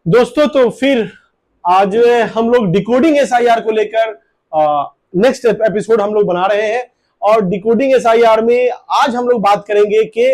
दोस्तों तो फिर आज हम लोग डिकोडिंग एसआईआर को लेकर नेक्स्ट एपिसोड हम लोग बना रहे हैं। और डिकोडिंग एसआईआर में आज हम लोग बात करेंगे कि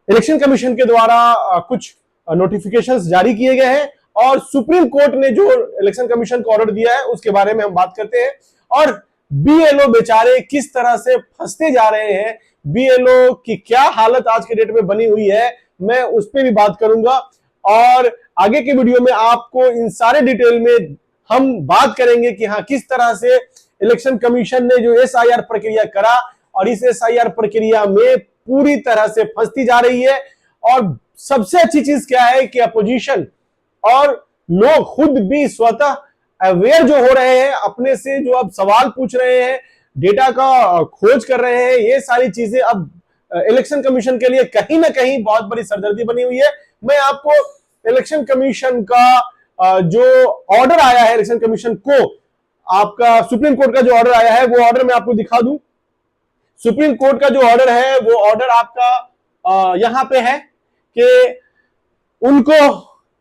इलेक्शन कमीशन के द्वारा कुछ नोटिफिकेशंस जारी किए गए हैं और सुप्रीम कोर्ट ने जो इलेक्शन कमीशन को ऑर्डर दिया है उसके बारे में हम बात करते हैं। और बीएलओ बेचारे किस तरह से फंसते जा रहे हैं, बीएलओ की क्या हालत आज के डेट में बनी हुई है, मैं उस पर भी बात करूंगा। और आगे के वीडियो में आपको इन सारे डिटेल में हम बात करेंगे कि हाँ किस तरह से इलेक्शन कमीशन ने जो एसआईआर प्रक्रिया करा और इस एसआईआर प्रक्रिया में पूरी तरह से फंसती जा रही है। और सबसे अच्छी चीज क्या है कि अपोजिशन और लोग खुद भी स्वतः अवेयर जो हो रहे हैं, अपने से जो अब सवाल पूछ रहे हैं, डेटा का खोज कर रहे हैं, ये सारी चीजें अब इलेक्शन कमीशन के लिए कहीं ना कहीं बहुत बड़ी सरदर्दी बनी हुई है। मैं आपको इलेक्शन कमीशन का जो ऑर्डर आया है, इलेक्शन कमीशन को आपका सुप्रीम कोर्ट का जो ऑर्डर आया है वो ऑर्डर मैं आपको दिखा दूं। सुप्रीम कोर्ट का जो ऑर्डर है वो ऑर्डर आपका यहां पे है कि उनको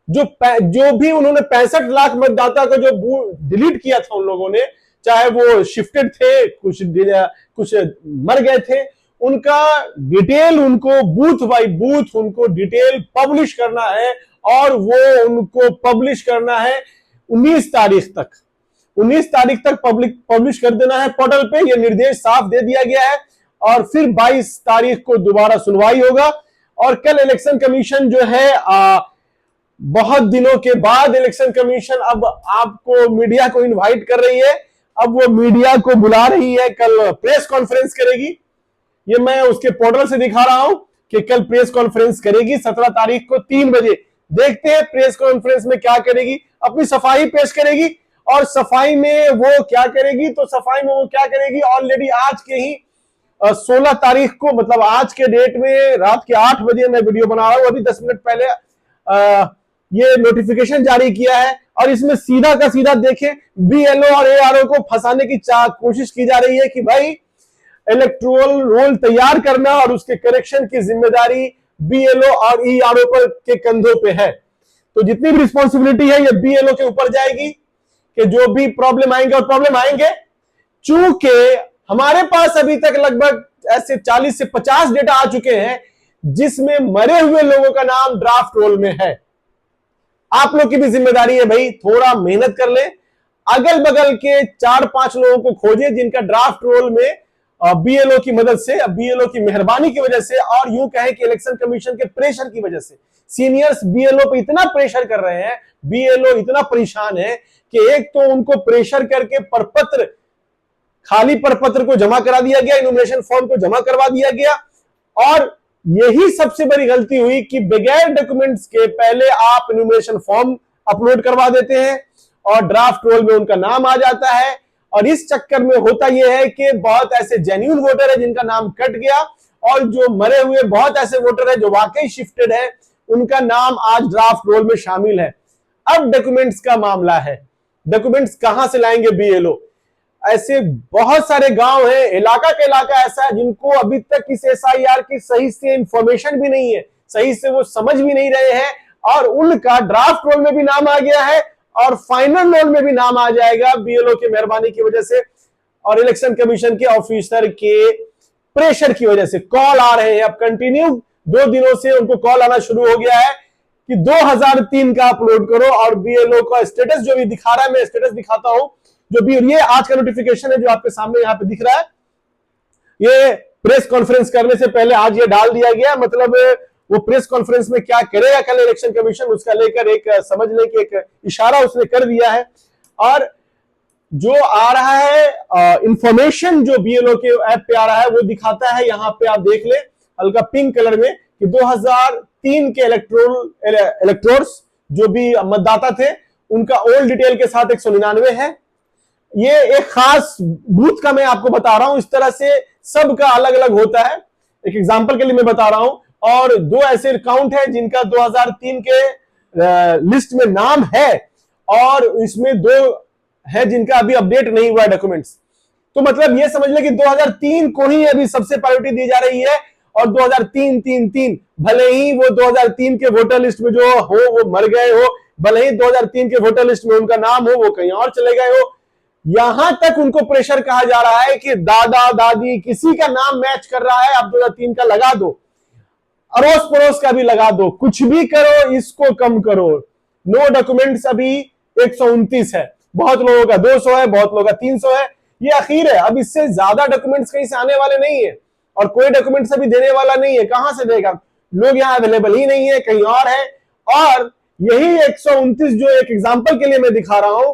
जो भी उन्होंने 65 लाख मतदाता को जो डिलीट किया था उन लोगों ने, चाहे वो शिफ्टेड थे, कुछ मर गए थे, उनका डिटेल उनको बूथ बाय बूथ उनको डिटेल पब्लिश करना है। और वो उनको पब्लिश करना है 19 तारीख तक 19 तारीख तक पब्लिश कर देना है पोर्टल पे। ये निर्देश साफ दे दिया गया है। और फिर 22 तारीख को दोबारा सुनवाई होगा। और कल इलेक्शन कमीशन जो है बहुत दिनों के बाद इलेक्शन कमीशन अब आपको मीडिया को इनवाइट कर रही है। अब वो मीडिया को बुला रही है, कल प्रेस कॉन्फ्रेंस करेगी। ये मैं उसके पोर्टल से दिखा रहा हूं कि कल प्रेस कॉन्फ्रेंस करेगी 17 तारीख को 3 बजे। देखते हैं प्रेस कॉन्फ्रेंस में क्या करेगी, अपनी सफाई पेश करेगी। और सफाई में वो क्या करेगी, तो सफाई में वो क्या करेगी, ऑलरेडी आज के ही 16 तारीख को, मतलब आज के डेट में रात के 8 बजे मैं वीडियो बना रहा हूं, अभी 10 मिनट पहले ये नोटिफिकेशन जारी किया है। और इसमें सीधा का सीधा देखें, बीएलओ और एआरओ को फंसाने की कोशिश की जा रही है कि भाई इलेक्टोरल रोल तैयार करना और उसके करेक्शन की जिम्मेदारी बीएलओ और ईआरओ पर के कंधों पे है। तो जितनी भी रिस्पॉन्सिबिलिटी है ये बीएलओ के ऊपर जाएगी कि जो भी प्रॉब्लम आएंगे, और प्रॉब्लम आएंगे चूंकि हमारे पास अभी तक लगभग ऐसे 40 से 50 डेटा आ चुके हैं जिसमें मरे हुए लोगों का नाम ड्राफ्ट रोल में है। आप लोग की भी जिम्मेदारी है भाई, थोड़ा मेहनत कर ले, अगल बगल के 4-5 लोगों को खोजे जिनका ड्राफ्ट रोल में बीएलओ की मदद से, बीएलओ की मेहरबानी की वजह से, और यूं कहें कि इलेक्शन कमीशन के प्रेशर की वजह से सीनियर्स बीएलओ पे इतना प्रेशर कर रहे हैं, बीएलओ इतना परेशान है कि एक तो उनको प्रेशर करके परपत्र, खाली परपत्र को जमा करा दिया गया, इनोमिनेशन फॉर्म को जमा करवा दिया गया। और यही सबसे बड़ी गलती हुई कि बगैर डॉक्यूमेंट्स के पहले आप इनोमिनेशन फॉर्म अपलोड करवा देते हैं और ड्राफ्ट रोल में उनका नाम आ जाता है। और इस चक्कर में होता यह है कि बहुत ऐसे जेन्युइन वोटर है जिनका नाम कट गया, और जो मरे हुए बहुत ऐसे वोटर है जो वाकई शिफ्टेड है, उनका नाम आज ड्राफ्ट रोल में शामिल है। अब डॉक्यूमेंट्स का मामला है, डॉक्यूमेंट्स कहां से लाएंगे बीएलओ? ऐसे बहुत सारे गांव हैं, इलाका के इलाका ऐसा है जिनको अभी तक इस एसआईआर की सही से इंफॉर्मेशन भी नहीं है, सही से वो समझ भी नहीं रहे हैं, और उनका ड्राफ्ट रोल में भी नाम आ गया है और फाइनल रोल में भी नाम आ जाएगा बीएलओ की मेहरबानी की वजह से और इलेक्शन कमीशन के ऑफिसर के प्रेशर की वजह से। कॉल आ रहे हैं, अब कंटिन्यू 2 दिनों से उनको कॉल आना शुरू हो गया है कि 2003 का अपलोड करो। और बीएलओ का स्टेटस जो भी दिखा रहा है, मैं स्टेटस दिखाता हूं, जो भी ये आज का नोटिफिकेशन है जो आपके सामने यहां पे दिख रहा है, ये प्रेस कॉन्फ्रेंस करने से पहले आज ये डाल दिया गया। मतलब वो प्रेस कॉन्फ्रेंस में क्या करेगा कल इलेक्शन कमीशन, उसका लेकर एक समझ लें कि एक इशारा उसने कर दिया है। और जो आ रहा है इंफॉर्मेशन जो बीएलओ के ऐप पे आ रहा है वो दिखाता है, यहां पे आप देख ले हल्का पिंक कलर में, कि 2003 के इलेक्टोर्स जो भी मतदाता थे उनका ओल्ड डिटेल के साथ 199 है। ये एक खास बूथ का मैं आपको बता रहा हूं, इस तरह से सबका अलग अलग होता है, एक एग्जांपल के लिए मैं बता रहा हूं। और 2 ऐसे अकाउंट है जिनका 2003 के लिस्ट में नाम है, और इसमें 2 है जिनका अभी अपडेट नहीं हुआ है डॉक्यूमेंट्स। तो मतलब ये समझ ले कि 2003 को ही अभी सबसे प्रायोरिटी दी जा रही है। और 2003 3 3, भले ही वो 2003 के वोटर लिस्ट में जो हो वो मर गए हो, भले ही 2003 के वोटर लिस्ट में उनका नाम हो वो कहीं और चले गए हो, यहां तक उनको प्रेशर कहा जा रहा है कि दादा दादी किसी का नाम मैच कर रहा है, आप 2003 का लगा दो, अड़ोस पड़ोस का भी लगा दो, कुछ भी करो, इसको कम करो। नो डॉक्यूमेंट्स अभी 129 है, बहुत लोगों का 200 है, बहुत लोगों का 300 है, ये आखिर है। अब इससे ज्यादा डॉक्यूमेंट्स कहीं से आने वाले नहीं है और कोई डॉक्यूमेंट्स अभी देने वाला नहीं है। कहां से देगा, लोग यहाँ अवेलेबल ही नहीं है, कहीं और है। और यही 129 जो एक एग्जांपल के लिए मैं दिखा रहा हूं,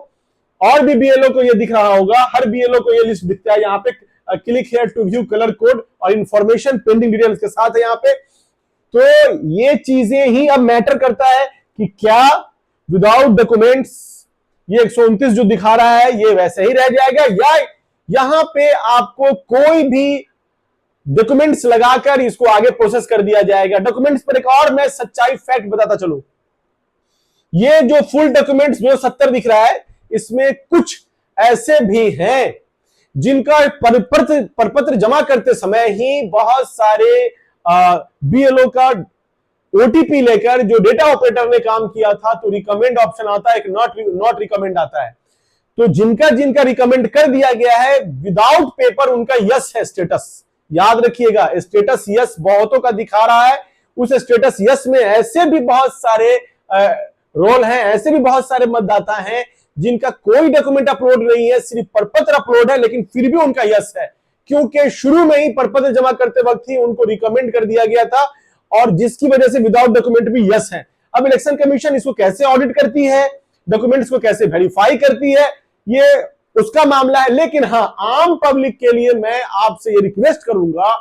और भी बीएलओ को ये दिख रहा होगा, हर बीएलओ को ये लिस्ट दिखता है यहाँ पे, click here to view colour code और इंफॉर्मेशन पेंडिंग डिटेल्स के साथ है यहाँ पे। तो ये चीजें ही अब मैटर करता है कि क्या विदाउट डॉक्यूमेंट्स ये 129 जो दिखा रहा है ये वैसे ही रह जाएगा, या यहां पे आपको कोई भी डॉक्यूमेंट्स लगाकर इसको आगे प्रोसेस कर दिया जाएगा। डॉक्यूमेंट्स पर एक और मैं सच्चाई फैक्ट बताता चलूं, ये जो फुल डॉक्यूमेंट्स जो 70 दिख रहा है, इसमें कुछ ऐसे भी हैं जिनका प्रपत्र जमा करते समय ही बहुत सारे बीएलओ का ओटीपी लेकर जो डेटा ऑपरेटर ने काम किया था तो रिकमेंड ऑप्शन आता है, एक नॉट रिकमेंड आता है। तो जिनका जिनका रिकमेंड कर दिया गया है विदाउट पेपर उनका यस है स्टेटस, याद रखिएगा स्टेटस यस बहुतों का दिखा रहा है। उस स्टेटस यस में ऐसे भी बहुत सारे रोल हैं, ऐसे भी बहुत सारे मतदाता हैं जिनका कोई डॉक्यूमेंट अपलोड नहीं है, सिर्फ प्रपत्र अपलोड है, लेकिन फिर भी उनका यस है, क्योंकि शुरू में ही प्रपत्र जमा करते वक्त ही उनको रिकमेंड कर दिया गया था और जिसकी वजह से विदाउट डॉक्यूमेंट भी यस है। अब इलेक्शन कमीशन इसको कैसे ऑडिट करती है, डॉक्यूमेंट्स को कैसे वेरीफाई करती है, ये उसका मामला है। लेकिन हाँ, आम पब्लिक के लिए मैं आपसे ये रिक्वेस्ट करूंगा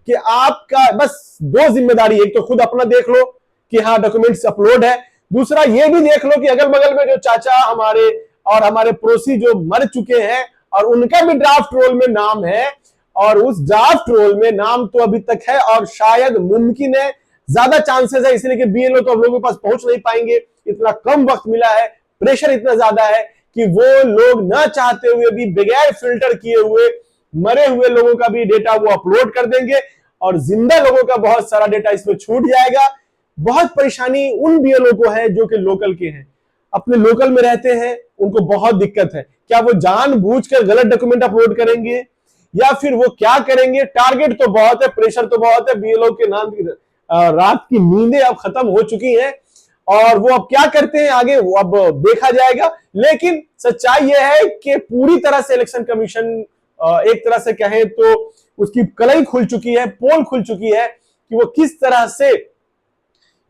कि आपका बस दो जिम्मेदारी, एक तो खुद अपना देख लो कि हाँ डॉक्यूमेंट्स अपलोड है, दूसरा ये भी देख लो कि अगल बगल में जो चाचा हमारे और हमारे पड़ोसी जो मर चुके हैं और उनका भी ड्राफ्ट रोल में नाम है, और उस ड्राफ्ट रोल में नाम तो अभी तक है और शायद मुमकिन है, ज्यादा चांसेस है, इसलिए कि बीएलओ तो अब लोगों के पास पहुंच नहीं पाएंगे, इतना कम वक्त मिला है, प्रेशर इतना ज्यादा है कि वो लोग ना चाहते हुए भी बगैर फिल्टर किए हुए मरे हुए लोगों का भी डेटा वो अपलोड कर देंगे और जिंदा लोगों का बहुत सारा डेटा इसमें छूट जाएगा। बहुत परेशानी उन बीएलओ को है जो कि लोकल के हैं, अपने लोकल में रहते हैं, उनको बहुत दिक्कत है। क्या वो जानबूझकर गलत डॉक्यूमेंट अपलोड करेंगे या फिर वो क्या करेंगे? टारगेट तो बहुत है, प्रेशर तो बहुत है, बीएलओ के नाम की रात की नींदें अब खत्म हो चुकी हैं और वो अब क्या करते हैं आगे वो अब देखा जाएगा। लेकिन सच्चाई यह है कि पूरी तरह से इलेक्शन कमीशन एक तरह से कहें तो उसकी कलई खुल चुकी है, पोल खुल चुकी है कि वो किस तरह से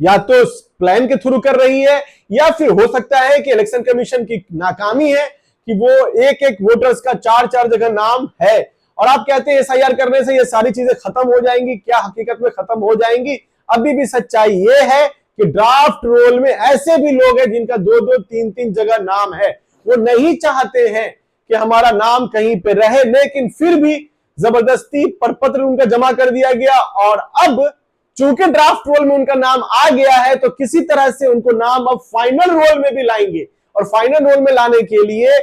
या तो प्लान के थ्रू कर रही है या फिर हो सकता है कि इलेक्शन कमीशन की नाकामी है कि वो एक एक वोटर्स का चार चार जगह नाम है। और आप कहते हैं एसआईआर करने से ये सारी चीजें खत्म हो जाएंगी, क्या हकीकत में खत्म हो जाएंगी? अभी भी सच्चाई ये है कि ड्राफ्ट रोल में ऐसे भी लोग हैं जिनका दो दो तीन तीन जगह नाम है, वो नहीं चाहते हैं कि हमारा नाम कहीं पे रहे, लेकिन फिर भी जबरदस्ती प्रपत्र उनका जमा कर दिया गया और अब चूंकि ड्राफ्ट रोल में उनका नाम आ गया है तो किसी तरह से उनको नाम अब फाइनल रोल में भी लाएंगे और फाइनल रोल में लाने के लिए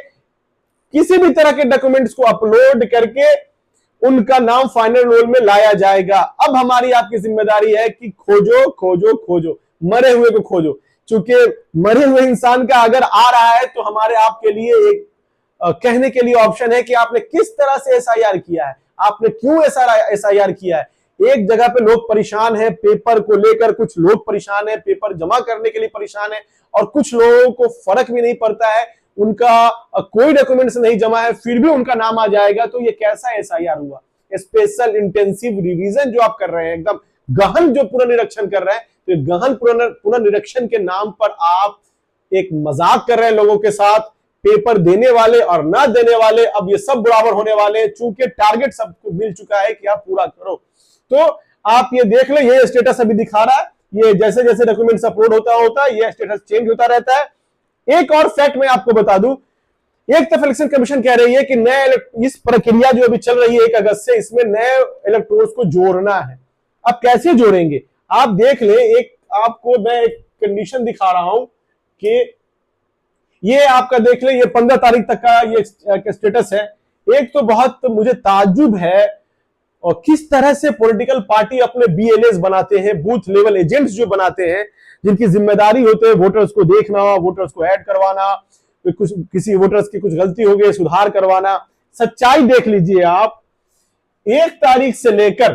किसी भी तरह के डॉक्यूमेंट्स को अपलोड करके उनका नाम फाइनल रोल में लाया जाएगा। अब हमारी आपकी जिम्मेदारी है कि खोजो खोजो खोजो, मरे हुए को खोजो। चूंकि मरे हुए इंसान का अगर आ रहा है तो हमारे आपके लिए एक कहने के लिए ऑप्शन है कि आपने किस तरह से एसआईआर किया है, आपने क्यों एसआईआर किया है। एक जगह पे लोग परेशान है पेपर को लेकर, कुछ लोग परेशान है पेपर जमा करने के लिए परेशान है और कुछ लोगों को फर्क भी नहीं पड़ता है, उनका कोई डॉक्यूमेंट्स नहीं जमा है फिर भी उनका नाम आ जाएगा। तो ये कैसा एसआईआर हुआ? स्पेशल इंटेंसिव रिवीजन जो आप कर रहे हैं, एकदम गहन जो पुनर्निरीक्षण कर रहे हैं, तो गहन पुनर्निरीक्षण के नाम पर आप एक मजाक कर रहे हैं लोगों के साथ। पेपर देने वाले और ना देने वाले अब ये सब बराबर होने वाले हैं, चूंकि टारगेट सबको मिल चुका है कि आप पूरा करो। तो आप ये देख लो, ये स्टेटस अभी दिखा रहा है, ये जैसे जैसे डॉक्यूमेंट्स अपलोड होता है ये स्टेटस चेंज होता रहता है। एक और फैक्ट मैं आपको बता दूं, एक तरफ इलेक्शन कमीशन कह रही है कि नए इस प्रक्रिया जो अभी चल रही है 1 अगस्त से, इसमें नए इलेक्टोर्स को जोड़ना है। अब कैसे जोड़ेंगे आप देख ले, एक आपको मैं एक कंडीशन दिखा रहा हूं कि ये आपका देख ले, ये 15 तारीख तक का ये स्टेटस है। एक तो बहुत मुझे ताज्जुब है और किस तरह से पॉलिटिकल पार्टी अपने बीएलएस बनाते हैं, बूथ लेवल एजेंट्स जो बनाते हैं, जिनकी जिम्मेदारी होते हैं वोटर्स को देखना, वोटर्स को ऐड करवाना, कुछ किसी वोटर्स की कुछ गलती हो गई सुधार करवाना। सच्चाई देख लीजिए आप, 1 तारीख से लेकर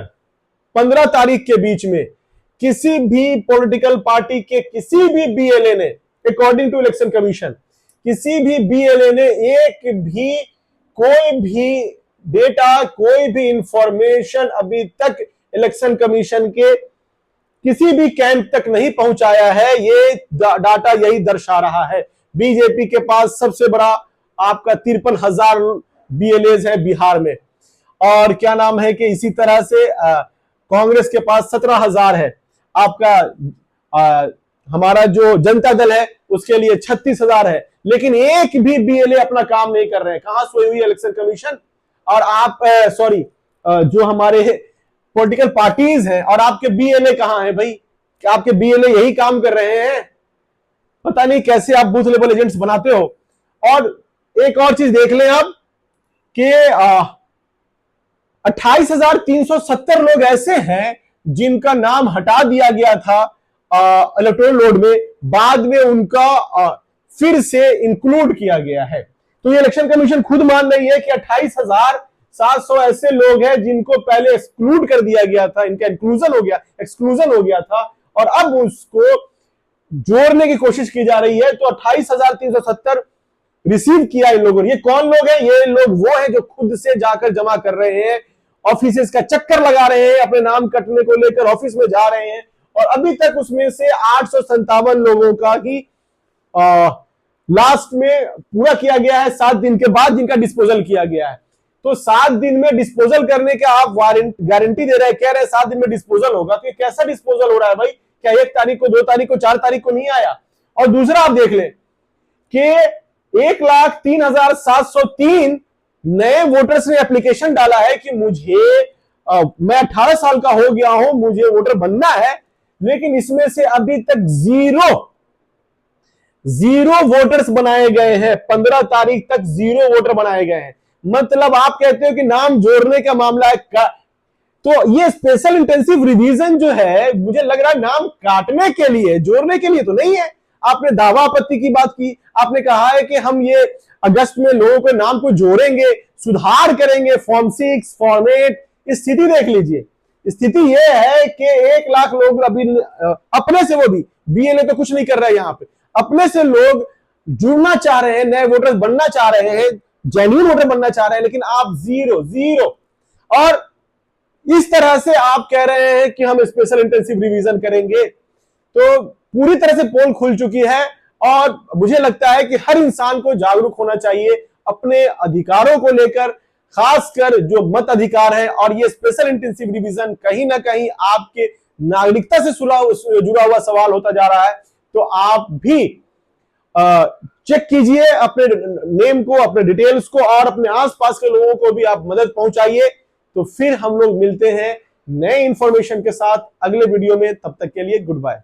15 तारीख के बीच में किसी भी पॉलिटिकल पार्टी के किसी भी बीएलए ने, अकॉर्डिंग टू इलेक्शन कमीशन, किसी भी बीएलए ने एक भी कोई भी डेटा, कोई भी इंफॉर्मेशन अभी तक इलेक्शन कमीशन के किसी भी कैंप तक नहीं पहुंचाया है। ये डाटा यही दर्शा रहा है। बीजेपी के पास सबसे बड़ा आपका 53,000 बीएलएज है बिहार में, और क्या नाम है कि इसी तरह से कांग्रेस के पास 17,000 है। आपका हमारा जो जनता दल है उसके लिए 36,000 है, लेकिन एक भी बीएलए अपना काम नहीं कर रहे हैं। कहां सोई हुई इलेक्शन कमीशन? और आप जो हमारे पॉलिटिकल पार्टीज हैं, और आपके बीएलए कहां है भाई? क्या आपके बीएलए यही काम कर रहे हैं? पता नहीं कैसे आप बूथ लेवल एजेंट्स बनाते हो। और एक और चीज देख लें आप कि 28,370 लोग ऐसे हैं जिनका नाम हटा दिया गया था इलेक्टोरल रोल में, बाद में उनका फिर से इंक्लूड किया गया है। तो ये इलेक्शन कमीशन खुद मान रही है कि 28,700 ऐसे लोग हैं जिनको पहले एक्सक्लूड कर दिया गया था, इनका इंक्लूजन हो गया, एक्सक्लूजन हो गया था, और अब उसको जोड़ने की कोशिश की जा रही है। तो 28,370 रिसीव किया इन लोगों ने। ये कौन लोग हैं? ये लोग वो हैं जो खुद से जाकर जमा कर रहे हैं, ऑफिसेस का चक्कर लगा रहे हैं, अपने नाम कटने को लेकर ऑफिस में जा रहे हैं, और अभी तक उसमें से 857 लोगों का ही लास्ट में पूरा किया गया है, 7 दिन के बाद जिनका डिस्पोजल किया गया है। तो 7 दिन में डिस्पोजल करने का आप गारंटी दे रहे हैं, कह रहे हैं 7 दिन में डिस्पोजल होगा। तो ये कैसा डिस्पोजल हो रहा है भाई? क्या 1 तारीख को, 2 तारीख को, 4 तारीख को नहीं आया? और दूसरा आप देख लें कि 1,03,703 नए वोटर्स ने एप्लीकेशन डाला है कि मैं 18 साल का हो गया हूं, मुझे वोटर बनना है, लेकिन इसमें से अभी तक जीरो वोटर्स बनाए गए हैं। 15 तारीख तक 0 वोटर बनाए गए हैं। मतलब आप कहते हो कि नाम जोड़ने का मामला है तो ये स्पेशल इंटेंसिव रिवीजन जो है, मुझे लग रहा है नाम काटने के लिए, जोड़ने के लिए तो नहीं है। आपने दावा आपत्ति की बात की, आपने कहा है कि हम ये अगस्त में लोगों के नाम को जोड़ेंगे, सुधार करेंगे, फॉर्म 6 फॉर्मेट। स्थिति देख लीजिए, स्थिति यह है कि 1 लाख लोग अभी अपने से, वो भी बीएलए तो कुछ नहीं कर रहा है, यहां पे अपने से लोग जुड़ना चाह रहे हैं, नए वोटर बनना चाह रहे हैं, जेन्युइन वोटर बनना चाह रहे हैं, लेकिन आप जीरो। और इस तरह से आप कह रहे हैं कि हम स्पेशल इंटेंसिव रिवीजन करेंगे। तो पूरी तरह से पोल खुल चुकी है, और मुझे लगता है कि हर इंसान को जागरूक होना चाहिए अपने अधिकारों को लेकर, खासकर जो मत अधिकार है। और ये स्पेशल इंटेंसिव रिवीजन कहीं ना कहीं आपके नागरिकता से जुड़ा हुआ सवाल होता जा रहा है। तो आप भी चेक कीजिए अपने नेम को, अपने डिटेल्स को, और अपने आसपास के लोगों को भी आप मदद पहुंचाइए। तो फिर हम लोग मिलते हैं नए इंफॉर्मेशन के साथ अगले वीडियो में। तब तक के लिए गुड बाय।